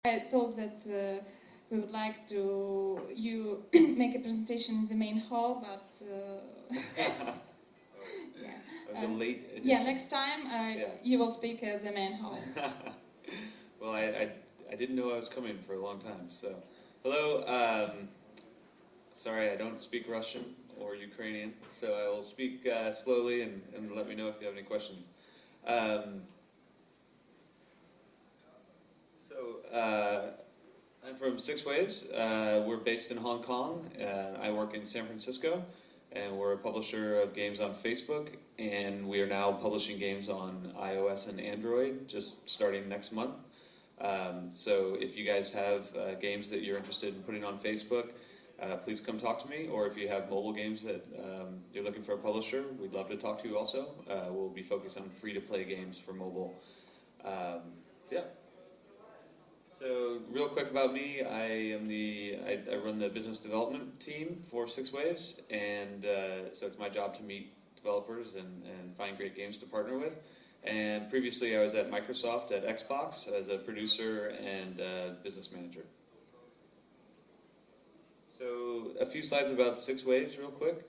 I told that we would like to you make a presentation in the main hall, but yeah. That was a late edition. Yeah, next time you will speak at the main hall. Well, I didn't know I was coming for a long time. So, hello. Sorry, I don't speak Russian or Ukrainian, so I will speak slowly and let me know if you have any questions. I'm from 6waves. We're based in Hong Kong. I work in San Francisco, and we're a publisher of games on Facebook, and we are now publishing games on iOS and Android, just starting next month. So if you guys have games that you're interested in putting on Facebook, please come talk to me, or if you have mobile games that you're looking for a publisher, we'd love to talk to you also. We'll be focused on free-to-play games for mobile. Yeah. So real quick about me, I run the business development team for 6waves, and so it's my job to meet developers and find great games to partner with. And previously I was at Microsoft at Xbox as a producer and business manager. So a few slides about 6waves real quick.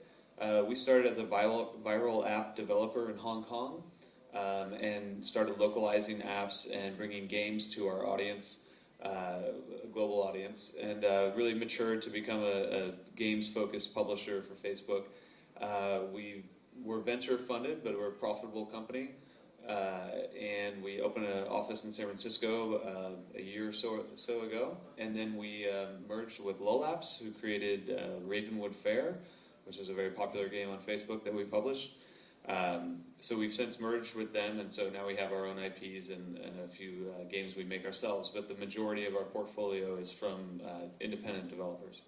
We started as a viral app developer in Hong Kong and started localizing apps and bringing games to our audience. Global audience, and really matured to become a games-focused publisher for Facebook. We're venture funded, but we're a profitable company, and we opened an office in San Francisco a year or so ago, and then we merged with Lolapse, who created Ravenwood Fair, which is a very popular game on Facebook that we publish. So we've since merged with them, and so now we have our own IPs and a few games we make ourselves, but the majority of our portfolio is from independent developers.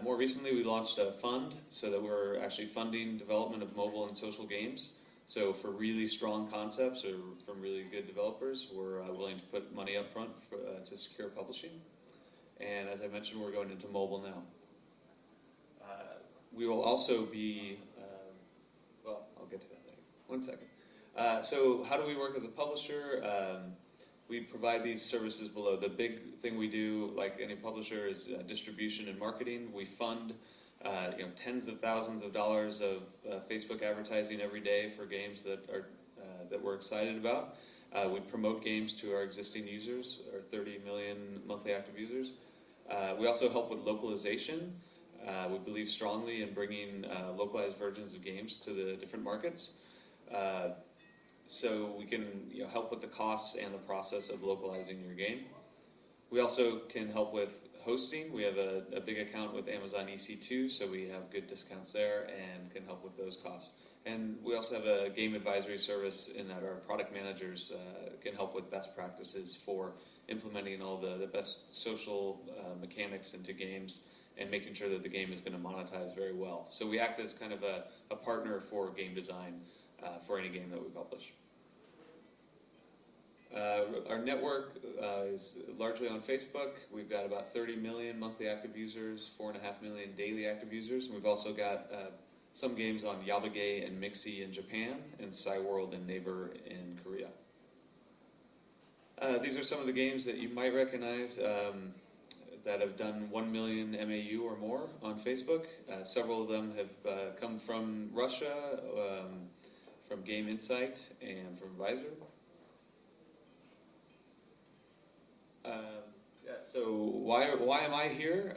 More recently, we launched a fund so that we're actually funding development of mobile and social games. So for really strong concepts or from really good developers, we're willing to put money up front to secure publishing. And as I mentioned, we're going into mobile now. We will also be I'll get to that later. 1 second. So how do we work as a publisher? We provide these services below. The big thing we do, like any publisher, is distribution and marketing. We fund tens of thousands of dollars of Facebook advertising every day for games that we're excited about. We promote games to our existing users, our 30 million monthly active users. We also help with localization. We believe strongly in bringing localized versions of games to the different markets. So we can help with the costs and the process of localizing your game. We also can help with hosting. We have a big account with Amazon EC2, so we have good discounts there and can help with those costs. And we also have a game advisory service in that our product managers can help with best practices for implementing all the best social mechanics into games and making sure that the game is going to monetize very well. So we act as kind of a partner for game design for any game that we publish. Our network is largely on Facebook. We've got about 30 million monthly active users, 4.5 million daily active users, and we've also got some games on Yabage and Mixi in Japan, and Cyworld and Naver in Korea. These are some of the games that you might recognize that have done 1 million MAU or more on Facebook. Several of them have come from Russia, from Game Insight, and from Visor. So why am I here?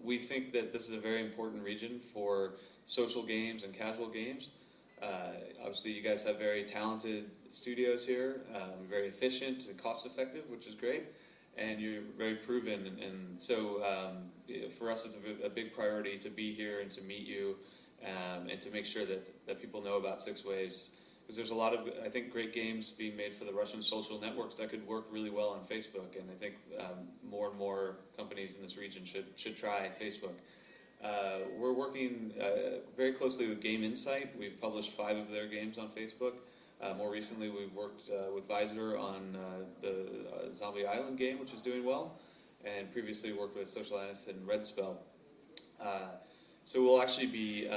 We think that this is a very important region for social games and casual games. Obviously, you guys have very talented studios here, very efficient and cost-effective, which is great. And you're very proven, and so for us it's a big priority to be here and to meet you and to make sure that people know about 6waves, because there's a lot of, I think, great games being made for the Russian social networks that could work really well on Facebook, and I think more and more companies in this region should try Facebook. We're working very closely with Game Insight. We've published 5 of their games on Facebook. More recently, we've worked with Visor on the Zombie Island game, which is doing well, and previously worked with Social Anise and Red Spell. So we'll actually be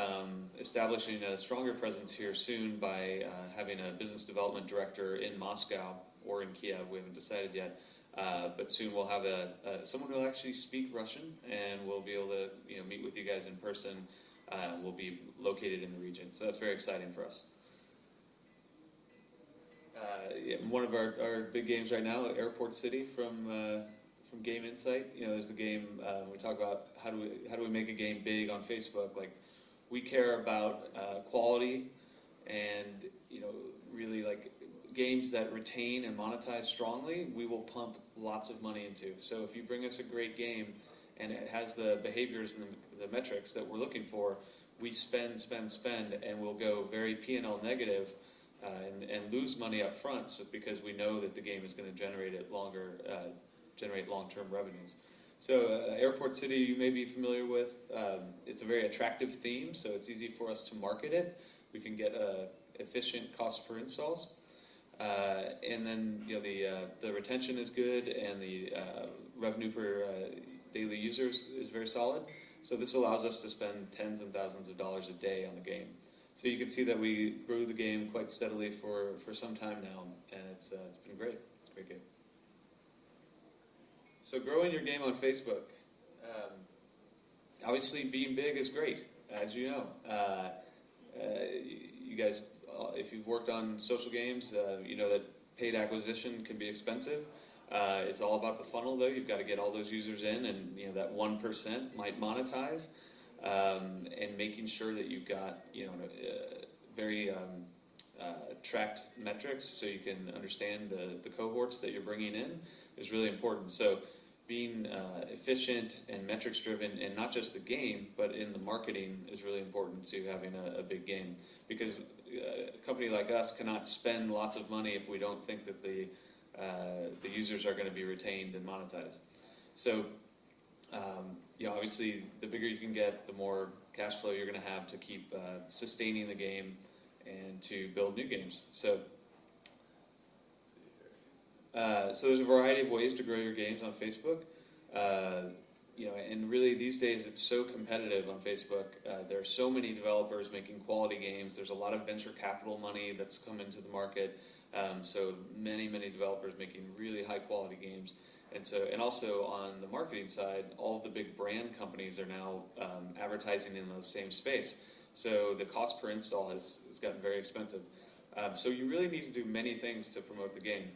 establishing a stronger presence here soon by having a business development director in Moscow or in Kiev, we haven't decided yet, But soon we'll have someone who will actually speak Russian, and we'll be able to meet with you guys in person. We'll be located in the region, so that's very exciting for us. One of our big games right now, Airport City from Game Insight. There's a game we talk about how do we make a game big on Facebook. Like, we care about quality and really like games that retain and monetize strongly. We will pump lots of money into. So if you bring us a great game and it has the behaviors and the metrics that we're looking for, we spend, and we'll go very P&L negative. And lose money up front because we know that the game is going to generate long-term revenues. So Airport City, you may be familiar with. It's a very attractive theme, so it's easy for us to market it. We can get efficient cost per installs, and then the retention is good, and the revenue per daily users is very solid. So this allows us to spend tens and thousands of dollars a day on the game. So you can see that we grew the game quite steadily for some time now, and it's been great. It's a great game. So growing your game on Facebook, obviously being big is great, as you know. You guys, if you've worked on social games, you know that paid acquisition can be expensive. It's all about the funnel, though. You've got to get all those users in, and that 1% might monetize. And making sure that you've got very tracked metrics so you can understand the cohorts that you're bringing in is really important. So being efficient and metrics driven, and not just the game but in the marketing, is really important to having a big game, because a company like us cannot spend lots of money if we don't think that the users are going to be retained and monetized. So obviously, the bigger you can get, the more cash flow you're going to have to keep sustaining the game and to build new games. So there's a variety of ways to grow your games on Facebook. And really these days it's so competitive on Facebook. There are so many developers making quality games. There's a lot of venture capital money that's come into the market. So many developers making really high quality games. And also on the marketing side, all of the big brand companies are now advertising in the same space. So the cost per install has gotten very expensive. So you really need to do many things to promote the game.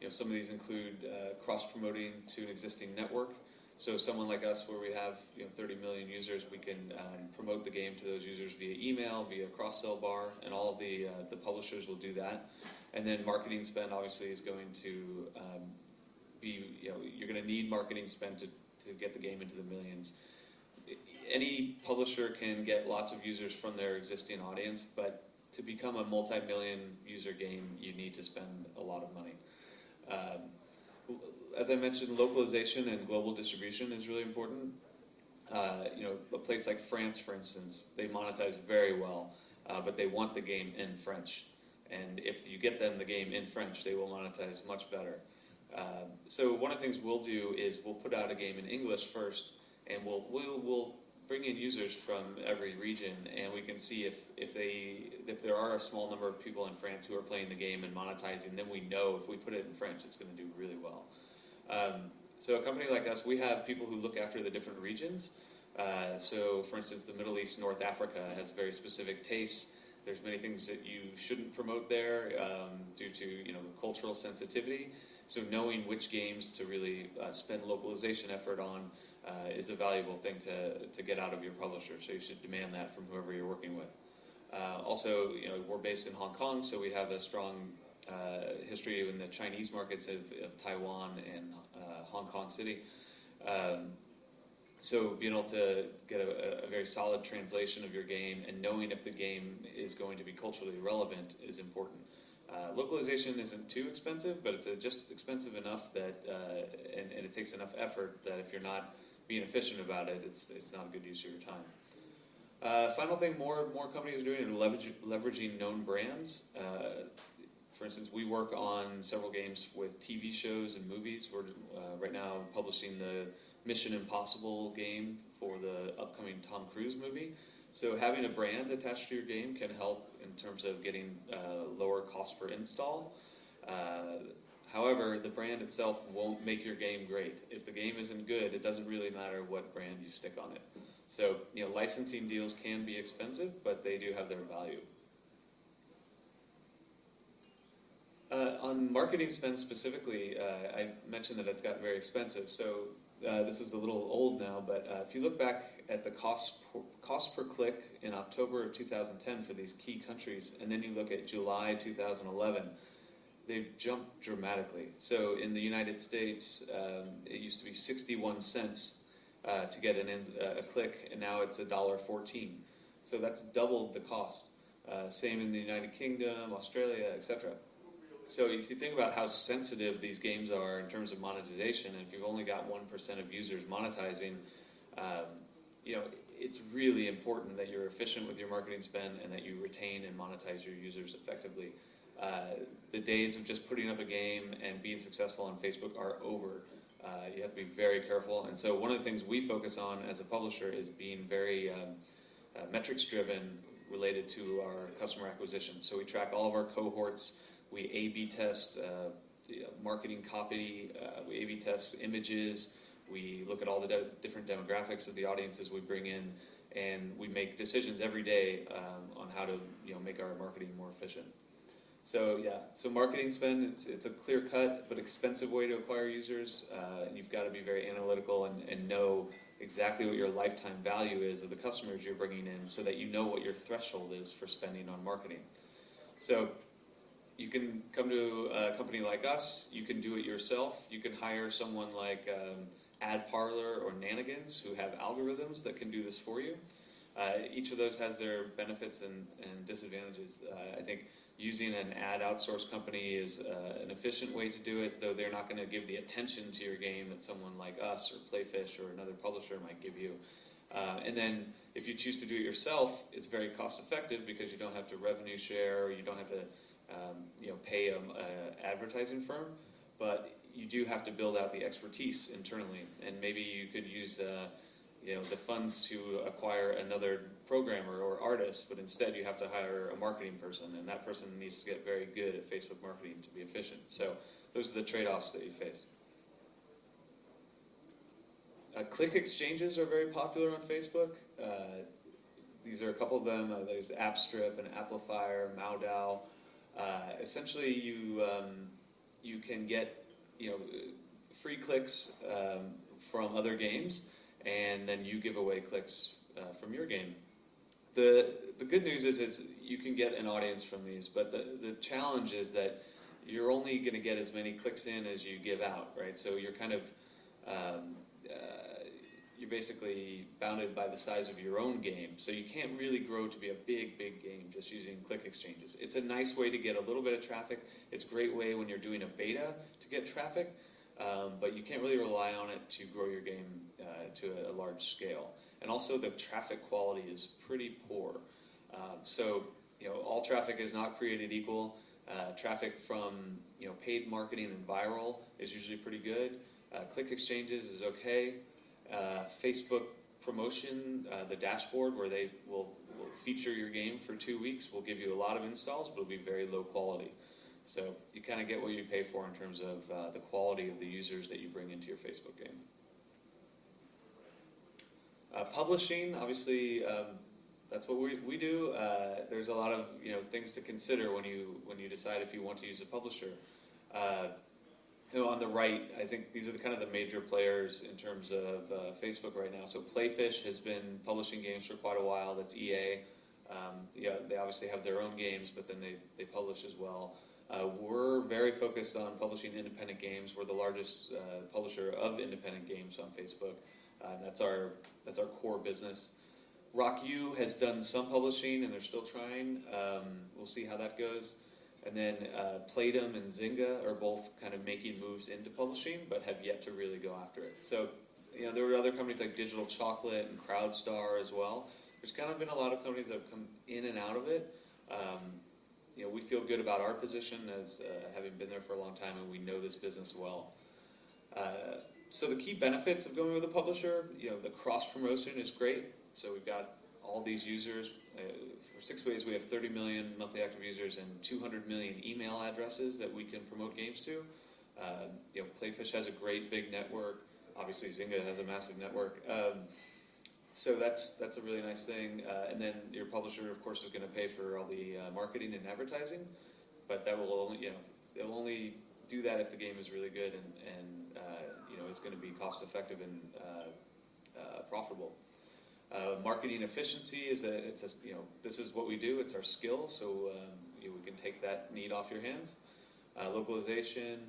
Some of these include cross-promoting to an existing network. So someone like us, where we have 30 million users, we can promote the game to those users via email, via cross-sell bar, and all of the publishers will do that. And then marketing spend obviously is going to you're going to need marketing spend to get the game into the millions. Any publisher can get lots of users from their existing audience, but to become a multi-million user game, you need to spend a lot of money. As I mentioned, localization and global distribution is really important. A place like France, for instance, they monetize very well, but they want the game in French. And if you get them the game in French, they will monetize much better. So one of the things we'll do is we'll put out a game in English first, and we'll bring in users from every region, and we can see if there are a small number of people in France who are playing the game and monetizing, then we know if we put it in French, it's going to do really well. So a company like us, we have people who look after the different regions. So for instance, the Middle East, North Africa has very specific tastes. There's many things that you shouldn't promote there due to cultural sensitivity. So knowing which games to really spend localization effort on is a valuable thing to get out of your publisher. So you should demand that from whoever you're working with. Also, we're based in Hong Kong, so we have a strong history in the Chinese markets of Taiwan and Hong Kong City. So being able to get a very solid translation of your game and knowing if the game is going to be culturally relevant is important. Localization isn't too expensive, but it's just expensive enough that, and it takes enough effort that if you're not being efficient about it, it's not a good use of your time. Final thing, more companies are doing is leveraging known brands. For instance, we work on several games with TV shows and movies. We're right now publishing the Mission Impossible game for the upcoming Tom Cruise movie. So having a brand attached to your game can help in terms of getting lower cost per install. However, the brand itself won't make your game great. If the game isn't good, it doesn't really matter what brand you stick on it. So, licensing deals can be expensive, but they do have their value. On marketing spend specifically, I mentioned that it's gotten very expensive. So this is a little old now, but if you look back at the cost per click in October of 2010 for these key countries, and then you look at July 2011, they've jumped dramatically. So in the United States, it used to be 61 cents to get a click, and now it's $1.14. So that's doubled the cost. Same in the United Kingdom, Australia, etc. So if you think about how sensitive these games are in terms of monetization, and if you've only got 1% of users monetizing, it's really important that you're efficient with your marketing spend and that you retain and monetize your users effectively. The days of just putting up a game and being successful on Facebook are over. You have to be very careful. And so one of the things we focus on as a publisher is being very metrics driven related to our customer acquisition. So we track all of our cohorts. We A/B test marketing copy, we A/B test images, we look at all the different demographics of the audiences we bring in, and we make decisions every day on how to make our marketing more efficient. So so marketing spend, it's a clear-cut but expensive way to acquire users, and you've got to be very analytical and know exactly what your lifetime value is of the customers you're bringing in so that you know what your threshold is for spending on marketing. So you can come to a company like us, you can do it yourself, you can hire someone like AdParlor or Nanigans who have algorithms that can do this for you. Each of those has their benefits and disadvantages. I think using an ad outsource company is an efficient way to do it, though they're not going to give the attention to your game that someone like us or Playfish or another publisher might give you. And then if you choose to do it yourself, it's very cost effective because you don't have to revenue share, or you don't have to pay an advertising firm, but you do have to build out the expertise internally, and maybe you could use the funds to acquire another programmer or artist, but instead you have to hire a marketing person, and that person needs to get very good at Facebook marketing to be efficient. So those are the trade-offs that you face. Click exchanges are very popular on Facebook. These are a couple of them. There's AppStrip and Amplifier, Mowdow. Essentially, you can get free clicks from other games, and then you give away clicks from your game. The good news is you can get an audience from these, but the challenge is that you're only going to get as many clicks in as you give out, right? So you're kind of you're basically bounded by the size of your own game. So you can't really grow to be a big game just using click exchanges. It's a nice way to get a little bit of traffic. It's a great way when you're doing a beta to get traffic, but you can't really rely on it to grow your game to a large scale. And also the traffic quality is pretty poor. So all traffic is not created equal. Traffic from paid marketing and viral is usually pretty good. Click exchanges is okay. Facebook promotion, the dashboard where they will feature your game for 2 weeks will give you a lot of installs, but it'll be very low quality. So you kind of get what you pay for in terms of the quality of the users that you bring into your Facebook game. Publishing, obviously, that's what we do. There's a lot of things to consider when you decide if you want to use a publisher. On the right, I think these are the major players in terms of Facebook right now. So Playfish has been publishing games for quite a while. That's EA. They obviously have their own games, but then they publish as well. We're very focused on publishing independent games. We're the largest publisher of independent games on Facebook. That's our core business. RockU has done some publishing, and they're still trying. We'll see how that goes. And then Playdom and Zynga are both kind of making moves into publishing, but have yet to really go after it. So, there were other companies like Digital Chocolate and CrowdStar as well. There's kind of been a lot of companies that have come in and out of it. We feel good about our position as having been there for a long time, and we know this business well. So the key benefits of going with a publisher, the cross-promotion is great. So we've got all these users. For 6waves, we have 30 million monthly active users and 200 million email addresses that we can promote games to. Playfish has a great big network. Obviously, Zynga has a massive network. So that's a really nice thing. And then your publisher, of course, is going to pay for all the marketing and advertising, but that will only, they'll only do that if the game is really good and is going to be cost effective and profitable. Marketing efficiency is this is what we do. It's our skill, so we can take that need off your hands. Localization,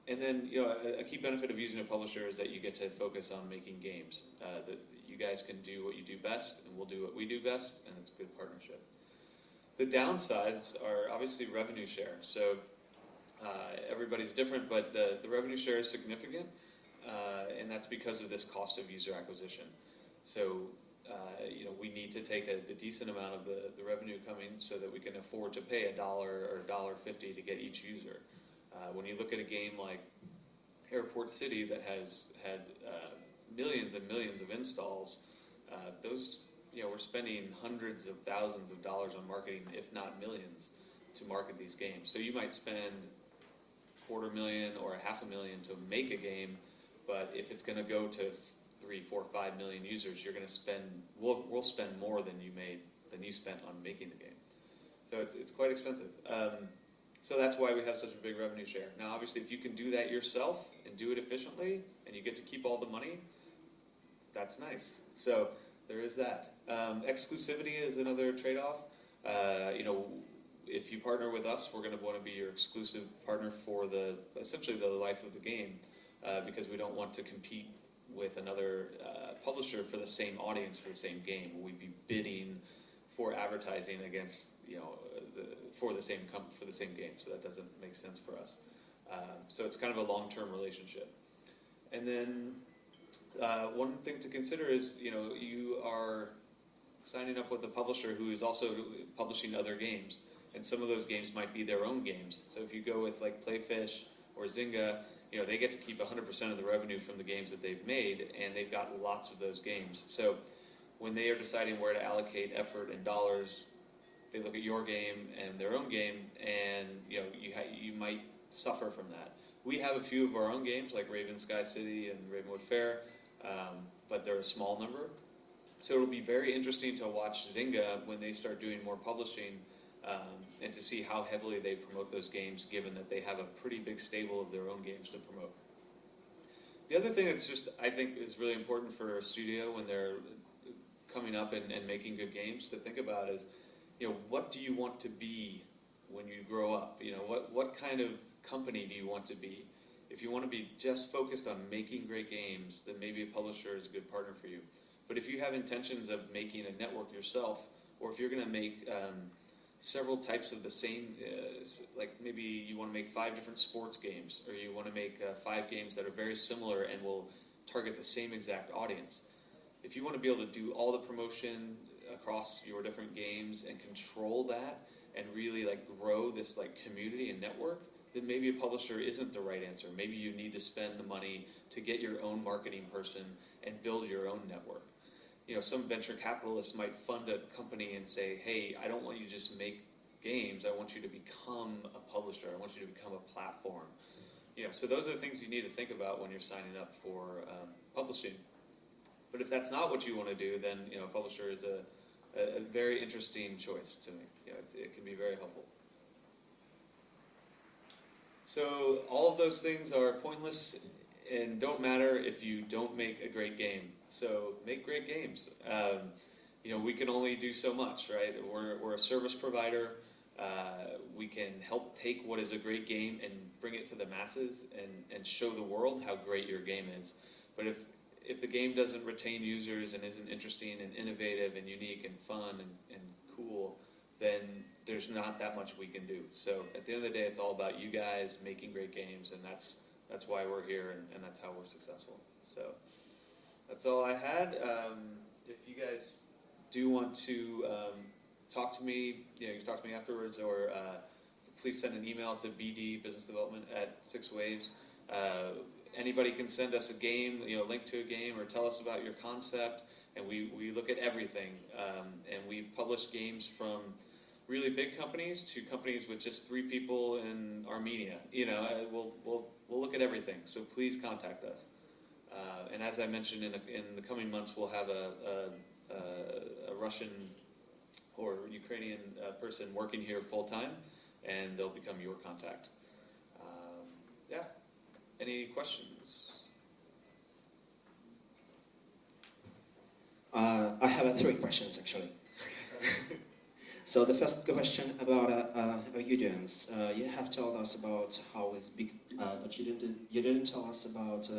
and then a key benefit of using a publisher is that you get to focus on making games. That you guys can do what you do best, and we'll do what we do best, and it's a good partnership. The downsides are obviously revenue share. So everybody's different, but the revenue share is significant, and that's because of this cost of user acquisition. So we need to take a decent amount of the revenue coming so that we can afford to pay $1 or $1.50 to get each user. When you look at a game like Airport City that has had millions and millions of installs, we're spending hundreds of thousands of dollars on marketing, if not millions, to market these games. So you might spend $250,000 or $500,000 to make a game, but if it's going to go to 3, 4, 5 million users, you're going to spend. We'll spend more than you spent on making the game. So it's quite expensive. So that's why we have such a big revenue share. Now, obviously, if you can do that yourself and do it efficiently, and you get to keep all the money, that's nice. So there is that. Exclusivity is another trade-off. If you partner with us, we're going to want to be your exclusive partner for essentially the life of the game, because we don't want to compete with another publisher for the same audience for the same game. We'd be bidding for advertising against for the same game, so that doesn't make sense for us. So it's kind of a long-term relationship. And then one thing to consider is you are signing up with a publisher who is also publishing other games, and some of those games might be their own games. So if you go with like Playfish or Zynga, they get to keep 100% of the revenue from the games that they've made, and they've got lots of those games. So when they are deciding where to allocate effort and dollars, they look at your game and their own game, and you might suffer from that. We have a few of our own games, like Raven Sky City and Ravenwood Fair, but they're a small number. So it'll be very interesting to watch Zynga when they start doing more publishing, and to see how heavily they promote those games, given that they have a pretty big stable of their own games to promote. The other thing that's I think is really important for a studio when they're coming up and making good games to think about is, what do you want to be when you grow up? What kind of company do you want to be? If you want to be just focused on making great games, then maybe a publisher is a good partner for you. But if you have intentions of making a network yourself, or if you're going to make several types of the same, like maybe you want to make 5 different sports games, or you want to make 5 games that are very similar and will target the same exact audience. If you want to be able to do all the promotion across your different games and control that and really grow this community and network, then maybe a publisher isn't the right answer. Maybe you need to spend the money to get your own marketing person and build your own network. Some venture capitalists might fund a company and say, hey, I don't want you to just make games, I want you to become a publisher, I want you to become a platform. So those are the things you need to think about when you're signing up for publishing. But if that's not what you want to do, then a publisher is a very interesting choice to me. It can be very helpful. So all of those things are pointless and don't matter if you don't make a great game. So make great games. We can only do so much, right? We're a service provider. We can help take what is a great game and bring it to the masses and show the world how great your game is. But if the game doesn't retain users and isn't interesting and innovative and unique and fun and cool, then there's not that much we can do. So at the end of the day, it's all about you guys making great games, and that's why we're here, and that's how we're successful. So that's all I had. If you guys do want to talk to me, you can talk to me afterwards, or please send an email to BD Business Development at 6waves. Anybody can send us a game, link to a game, or tell us about your concept, and we look at everything. And we've published games from really big companies to companies with just 3 people in Armenia. You know, we'll look at everything. So please contact us. And as I mentioned, in the coming months, we'll have a Russian or Ukrainian person working here full time, and they'll become your contact. Yeah. Any questions? I have 3 questions actually. So the first question about audience. You have told us about how it's big, but you didn't tell us about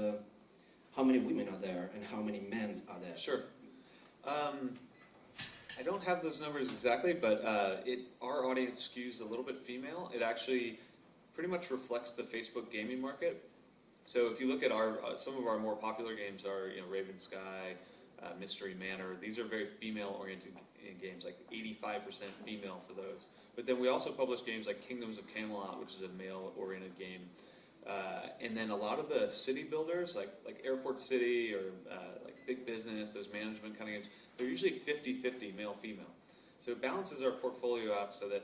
how many women are there and how many men are there. Sure. I don't have those numbers exactly, but our audience skews a little bit female. It actually pretty much reflects the Facebook gaming market. So if you look at some of our more popular games are Raven Sky, Mystery Manor. These are very female-oriented games, like 85% female for those. But then we also publish games like Kingdoms of Camelot, which is a male-oriented game. And then a lot of the city builders, like Airport City or like Big Business, those management kind of games, they're usually 50-50 male-female. So it balances our portfolio out so that,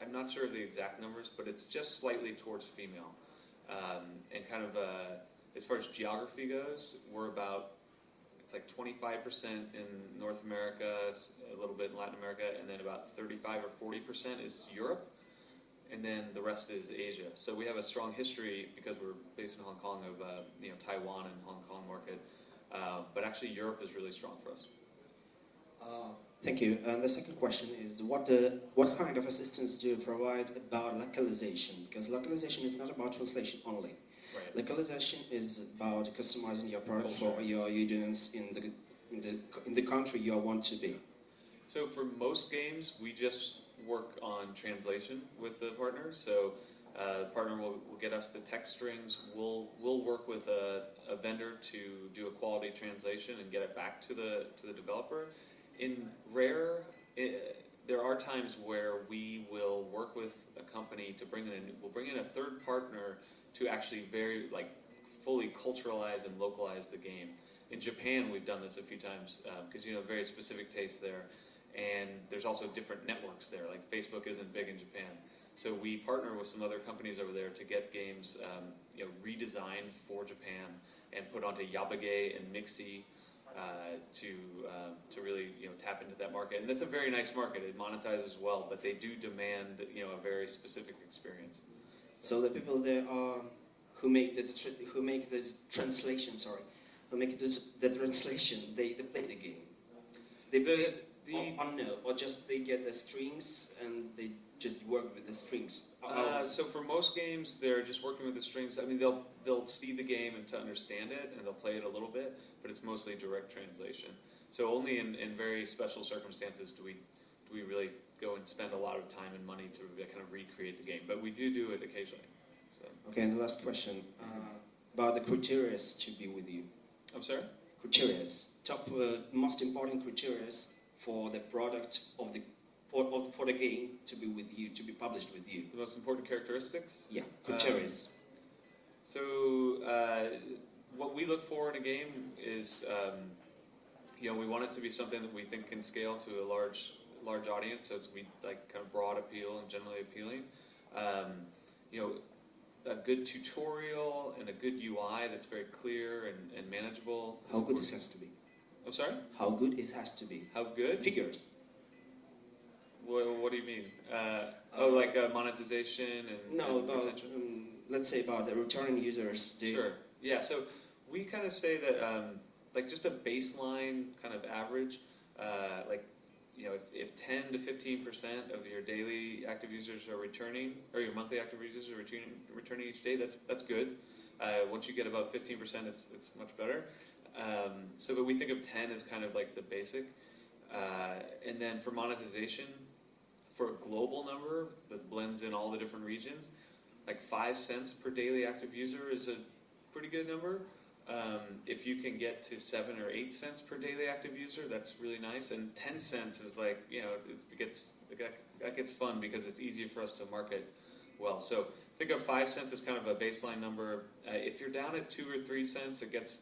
I'm not sure of the exact numbers, but it's just slightly towards female. And kind of, as far as geography goes, it's like 25% in North America, a little bit in Latin America, and then about 35 or 40% is Europe, and then the rest is Asia. So we have a strong history, because we're based in Hong Kong, of Taiwan and Hong Kong market, but actually Europe is really strong for us. Thank you. And the second question is, what kind of assistance do you provide about localization? Because localization is not about translation only. Right. Localization is about customizing your product for your audience in the country you want to be. So for most games, we just work on translation with the partner. So the partner will get us the text strings. We'll work with a vendor to do a quality translation and get it back to the developer. In Rare, there are times where we will work with a company to bring in a third partner to actually fully culturalize and localize the game. In Japan, we've done this a few times because very specific tastes there, and there's also different networks there. Like Facebook isn't big in Japan, so we partner with some other companies over there to get games redesigned for Japan and put onto Yabage and Mixi to really tap into that market. And that's a very nice market. It monetizes well, but they do demand a very specific experience. So the people there who make the translation, they play the game. They play or just they get the strings and they just work with the strings. So for most games, they're just working with the strings. I mean, they'll see the game and to understand it, and they'll play it a little bit, but it's mostly direct translation. So only in very special circumstances do we really go and spend a lot of time and money to kind of recreate the game. But we do it occasionally. So. Okay, and the last question about the criteria to be with you. I'm sorry? Criteria. Top most important criteria for the product of the for the game to be with you, to be published with you. The most important characteristics? Yeah, criteria. What we look for in a game is, we want it to be something that we think can scale to a large audience, so it's be like kind of broad appeal and generally appealing. A good tutorial and a good UI that's very clear and manageable. How good it has to be? I'm sorry? How good it has to be? How good? Figures. What do you mean? Like monetization and retention? Let's say about the returning users. Sure. Yeah. So we kind of say that just a baseline kind of average, if 10 to 15% of your daily active users are returning, or your monthly active users are returning each day, that's good. Once you get above 15%, it's much better. But we think of 10 as kind of like the basic. And then for monetization, for a global number that blends in all the different regions, like 5 cents per daily active user is a pretty good number. If you can get to 7 or 8 cents per daily active user, that's really nice. And 10 cents is that gets fun because it's easier for us to market well. So think of 5 cents as kind of a baseline number. If you're down at 2 or 3 cents, it gets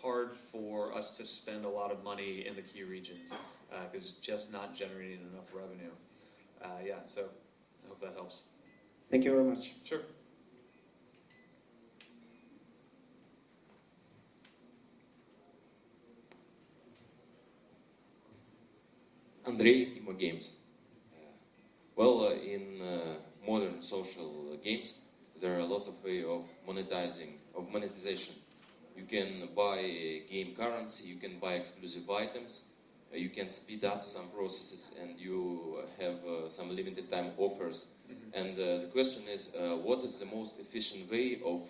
hard for us to spend a lot of money in the key regions because it's just not generating enough revenue. yeah, so I hope that helps. Thank you very much. Sure. Andrei, Imo Games. In modern social games, there are lots of ways of monetization. You can buy game currency, you can buy exclusive items, you can speed up some processes, and you have some limited time offers. Mm-hmm. And the question is, what is the most efficient way of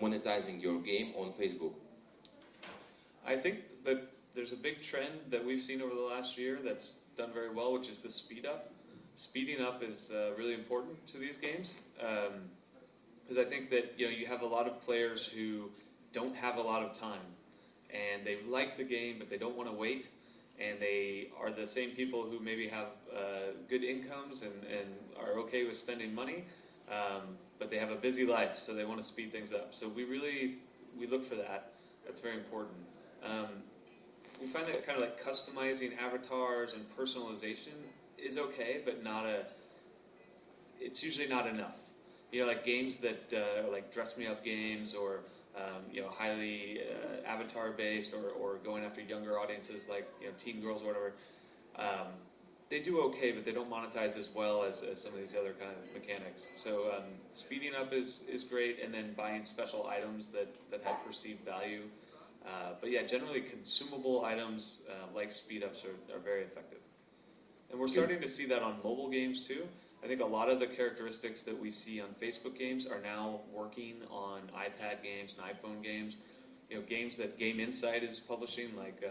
monetizing your game on Facebook? I think that there's a big trend that we've seen over the last year that's done very well, which is the speed up. Speeding up is really important to these games, because I think that you have a lot of players who don't have a lot of time, and they like the game but they don't want to wait, and they are the same people who maybe have good incomes and are okay with spending money, but they have a busy life, so they want to speed things up. So we look for that. That's very important. We find that kind of like customizing avatars and personalization is okay, but it's usually not enough. Like games that are like dress me up games, or highly avatar based, or going after younger audiences like teen girls or whatever. They do okay, but they don't monetize as well as some of these other kind of mechanics. So speeding up is great, and then buying special items that have perceived value. But yeah, generally consumable items like speed ups are very effective. And we're starting to see that on mobile games too. I think a lot of the characteristics that we see on Facebook games are now working on iPad games and iPhone games. Games that Game Insight is publishing, like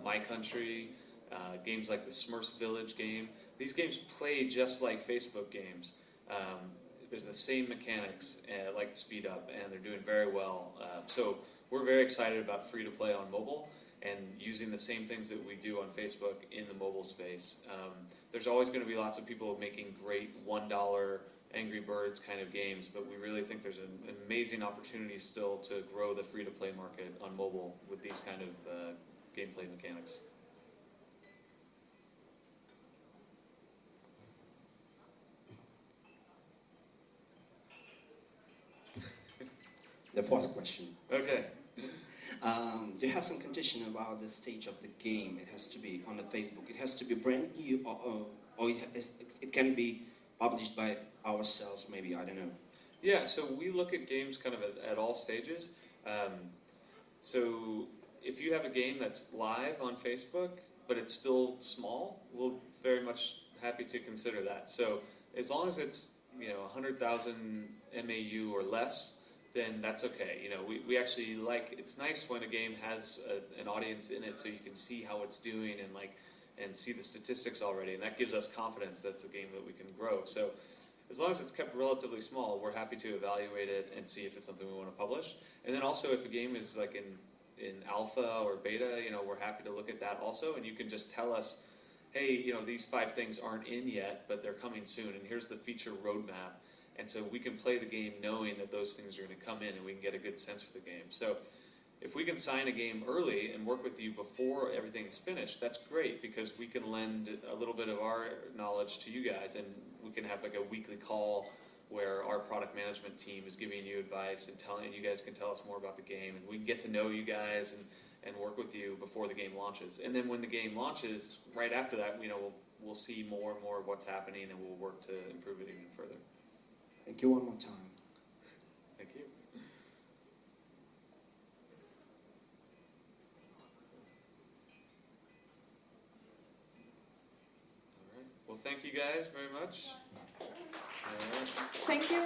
My Country, games like the Smurfs Village game. These games play just like Facebook games. There's the same mechanics like speed up, and they're doing very well. So we're very excited about free to play on mobile, and using the same things that we do on Facebook in the mobile space. There's always going to be lots of people making great $1 Angry Birds kind of games, but we really think there's an amazing opportunity still to grow the free-to-play market on mobile with these kind of gameplay mechanics. The fourth question. Okay. Do you have some condition about the stage of the game? It has to be on the Facebook. It has to be brand new, or it can be published by ourselves, maybe, I don't know. Yeah, so we look at games kind of at all stages. So if you have a game that's live on Facebook, but it's still small, we're very much happy to consider that. So as long as it's 100,000 MAU or less, then that's okay. We actually it's nice when a game has an audience in it, so you can see how it's doing and see the statistics already, and that gives us confidence that's a game that we can grow. So as long as it's kept relatively small, we're happy to evaluate it and see if it's something we want to publish. And then also if a game is like in alpha or beta, we're happy to look at that also, and you can just tell us, hey, these 5 things aren't in yet, but they're coming soon, and here's the feature roadmap. And so we can play the game knowing that those things are going to come in, and we can get a good sense for the game. So if we can sign a game early and work with you before everything is finished, that's great, because we can lend a little bit of our knowledge to you guys, and we can have like a weekly call where our product management team is giving you advice and you guys can tell us more about the game, and we can get to know you guys and work with you before the game launches. And then when the game launches, right after that, we'll see more and more of what's happening, and we'll work to improve it even further. Thank you one more time. Thank you. All right. Well, thank you guys very much. All right. Thank you.